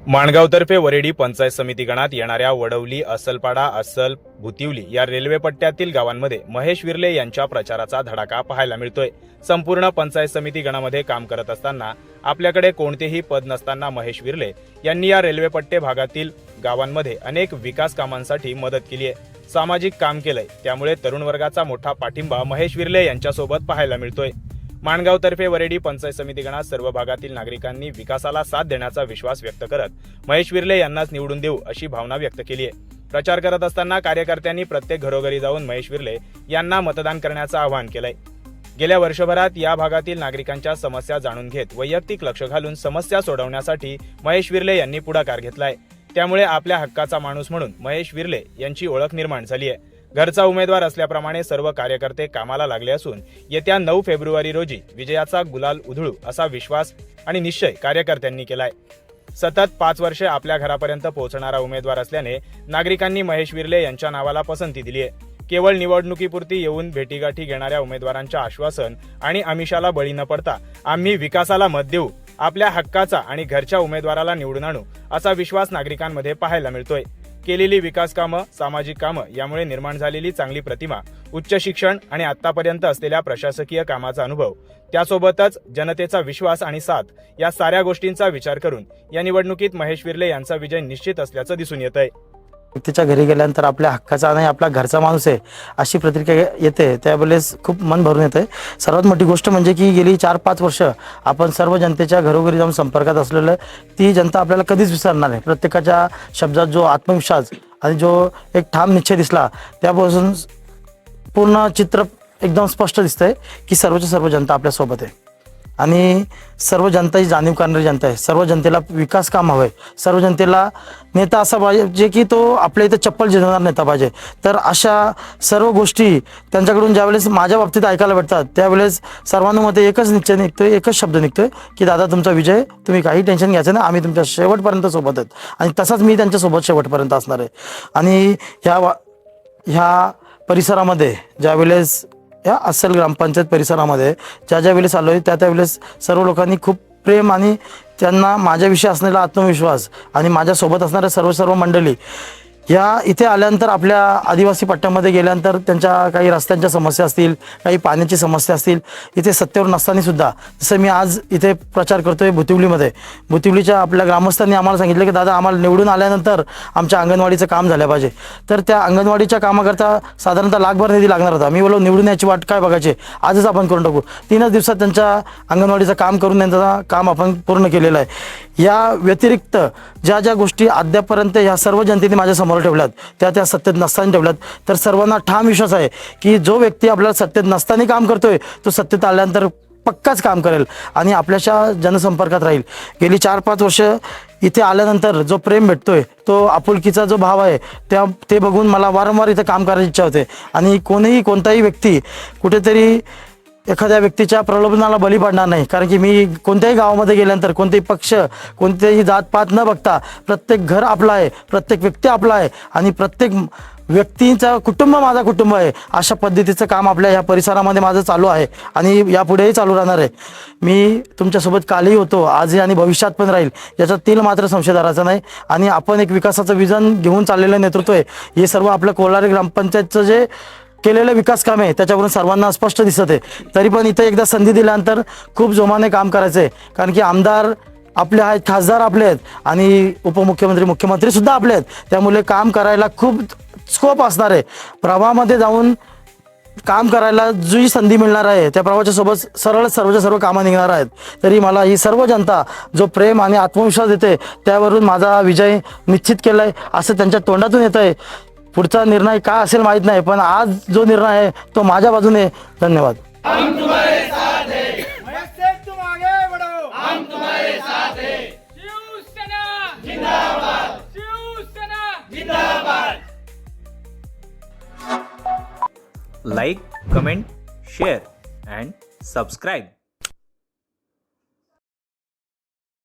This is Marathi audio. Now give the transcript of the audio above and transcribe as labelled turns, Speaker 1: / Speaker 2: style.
Speaker 1: माणगावतर्फे वरेडी पंचायत समिती गणात येणाऱ्या वडवली, असलपाडा, अस्सल, भुतिवली या रेल्वे पट्ट्यातील गावांमध्ये महेश विर्ले यांच्या प्रचाराचा धडाका पाहायला मिळतोय। संपूर्ण पंचायत समिती गणामध्ये काम करत असताना आपल्याकडे कोणतेही पद नसताना महेश विर्ले यांनी या रेल्वे पट्टे भागातील गावांमध्ये अनेक विकास कामांसाठी मदत केली आहे, सामाजिक काम केलंय। त्यामुळे तरुण वर्गाचा मोठा पाठिंबा महेश विर्ले यांच्यासोबत पाहायला मिळतोय। माणगावतर्फे वरेडी पंचायत समिती गणात सर्व भागातील नागरिकांनी विकासाला साथ देण्याचा विश्वास व्यक्त करत महेश विर्ले यांनाच निवडून देऊ अशी भावना व्यक्त केली आहे। प्रचार करत असताना कार्यकर्त्यांनी प्रत्येक घरोघरी जाऊन महेश विर्ले यांना मतदान करण्याचं आवाहन केलंय। गेल्या वर्षभरात या भागातील नागरिकांच्या समस्या जाणून घेत वैयक्तिक लक्ष घालून समस्या सोडवण्यासाठी महेश विर्ले यांनी पुढाकार घेतलाय। त्यामुळे आपल्या हक्काचा माणूस म्हणून महेश विर्ले यांची ओळख निर्माण झाली आहे। घरचा उमेदवार असल्याप्रमाणे सर्व कार्यकर्ते कामाला लागले असून येत्या 9 फेब्रुवारी रोजी विजयाचा गुलाल उधळू असा विश्वास आणि निश्चय कार्यकर्त्यांनी केलाय। सतत 5 वर्षे आपल्या घरापर्यंत पोहोचणारा उमेदवार असल्याने नागरिकांनी महेश विर्ले यांच्या नावाला पसंती दिली आहे। केवळ निवडणुकीपुरती येऊन भेटीगाठी घेणाऱ्या उमेदवारांच्या आश्वासन आणि आमिषाला बळी न पडता आम्ही विकासाला मत देऊ, आपल्या हक्काचा आणि घरच्या उमेदवाराला निवडून आणू असा विश्वास नागरिकांमध्ये पाहायला मिळतोय। केलेली विकास कामं, सामाजिक कामं यामुळे निर्माण झालेली चांगली प्रतिमा, उच्च शिक्षण आणि आतापर्यंत असलेल्या प्रशासकीय कामाचा अनुभव, त्यासोबतच जनतेचा विश्वास आणि साथ या साऱ्या गोष्टींचा विचार करून या निवडणुकीत महेश विर्ले यांचा विजय निश्चित असल्याचं दिसून येतंय।
Speaker 2: व्यक्तीच्या घरी गेल्यानंतर आपल्या हक्काचा आणि आपला घरचा माणूस आहे अशी प्रतिक्रिया येते, त्यावेळेस खूप मन भरून येते। सर्वात मोठी गोष्ट म्हणजे की गेली 4-5 वर्ष आपण सर्व जनतेच्या घरोघरी जाऊन संपर्कात असलेलं ती जनता आपल्याला कधीच विसरणार नाही। प्रत्येकाच्या शब्दात जो आत्मविश्वास आणि जो एक ठाम निश्चय दिसला त्यापासून पूर्ण चित्र एकदम स्पष्ट दिसतंय की सर्वच्या सर्व जनता आपल्यासोबत आहे आणि सर्व जनता ही जाणीव करणारी जनता आहे। सर्व जनतेला विकास काम हवंय, सर्व जनतेला नेता असा पाहिजे की तो आपल्या इथं चप्पल जिरवणारा नेता पाहिजे। तर अशा सर्व गोष्टी त्यांच्याकडून ज्यावेळेस माझ्या बाबतीत ऐकायला भेटतात त्यावेळेस सर्वांमध्ये एकच निश्चय निघतोय, एकच शब्द निघतोय की दादा तुमचा विजय, तुम्ही काही टेन्शन घ्यायचं नाही, आम्ही तुमच्या शेवटपर्यंत सोबत आहेत आणि तसाच मी त्यांच्यासोबत शेवटपर्यंत असणार आहे। आणि ह्या परिसरामध्ये ज्यावेळेस या अस्सल ग्रामपंचायत परिसरामध्ये ज्या वेळेस आलो आहे त्यावेळेस सर्व लोकांनी खूप प्रेम आणि त्यांना माझ्याविषयी असलेला आत्मविश्वास आणि माझ्यासोबत असणाऱ्या सर्व मंडळी या इथे आल्यानंतर आपल्या आदिवासी पट्ट्यामध्ये गेल्यानंतर त्यांच्या काही रस्त्यांच्या समस्या असतील, काही पाण्याची समस्या असतील, इथे सत्तेवर नसताना सुद्धा जसं मी आज इथे प्रचार करतोय भुतिवलीमध्ये, भुतिवलीच्या आपल्या ग्रामस्थांनी आम्हाला सांगितलं की दादा आम्हाला निवडून आल्यानंतर आमच्या अंगणवाडीचं काम झालं पाहिजे। तर त्या अंगणवाडीच्या कामाकरता साधारणतः लाखभर निधी लागणार होता। मी बोललो निवडून याची वाट काय बघायची, आजच आपण करून टाकू। 3च दिवसात त्यांच्या अंगणवाडीचं काम करून त्यांचं काम आपण पूर्ण केलेलं आहे। या व्यतिरिक्त ज्या गोष्टी अद्यापर्यंत ह्या सर्व जनतेने माझ्या समोर ठेवल्यात त्या सत्तेत नसताना ठेवल्यात, तर सर्वांना ठाम विश्वास आहे की जो व्यक्ती आपल्याला सत्तेत नसताना काम करतोय तो सत्तेत आल्यानंतर पक्काच काम करेल आणि आपल्याच्या जनसंपर्कात राहील। गेली 4-5 वर्ष इथे आल्यानंतर जो प्रेम भेटतोय, तो आपुलकीचा जो भाव आहे ते बघून मला वारंवार इथे काम करायची इच्छा होते। आणि कोणताही व्यक्ती कुठेतरी एखाद्या व्यक्तीच्या प्रलोभनाला बळी पडणार नाही, कारण की मी कोणत्याही गावामध्ये गेल्यानंतर कोणतेही पक्ष, कोणतेही जातपात न बघता प्रत्येक घर आपलं आहे, प्रत्येक व्यक्ती आपला आहे आणि प्रत्येक व्यक्तीचा कुटुंब माझा कुटुंब आहे अशा पद्धतीचं काम आपल्या ह्या परिसरामध्ये माझं चालू आहे आणि यापुढेही चालू राहणार आहे। मी तुमच्यासोबत कालही होतो, आजही आणि भविष्यात पण राहील, याच्यात तिल मात्र संशय धरायचा नाही। आणि आपण एक विकासाचं विजन घेऊन चाललेलं नेतृत्व आहे। हे सर्व आपलं कोलारी ग्रामपंचायतचं जे केलेलं विकास काम आहे त्याच्यावरून सर्वांना स्पष्ट दिसत आहे। तरी पण इथं एकदा संधी दिल्यानंतर खूप जोमाने काम करायचं आहे, कारण की आमदार आपले आहेत, खासदार आपले आहेत आणि उपमुख्यमंत्री, मुख्यमंत्री सुद्धा आपले आहेत। त्यामुळे काम करायला खूप स्कोप असणार आहे। प्रवाहामध्ये जाऊन काम करायला जी संधी मिळणार आहे त्या प्रवाहाच्या सोबत सर्वच्या सर्व कामं निघणार आहेत। तरी मला ही सर्व जनता जो प्रेम आणि आत्मविश्वास देते त्यावरून माझा विजय निश्चित केलाय असं त्यांच्या तोंडातून येत आहे। पुढचा निर्णय काय असेल माहित नाही, पण आज जो निर्णय आहे तो माझ्या बाजूने। धन्यवाद।
Speaker 3: हम तुम्हारे साथ हैं, तुम आगे बढ़ो, हम तुम्हारे साथ हैं। शिवसेना जिंदाबाद, शिवसेना जिंदाबाद।
Speaker 4: Like, comment, share and subscribe.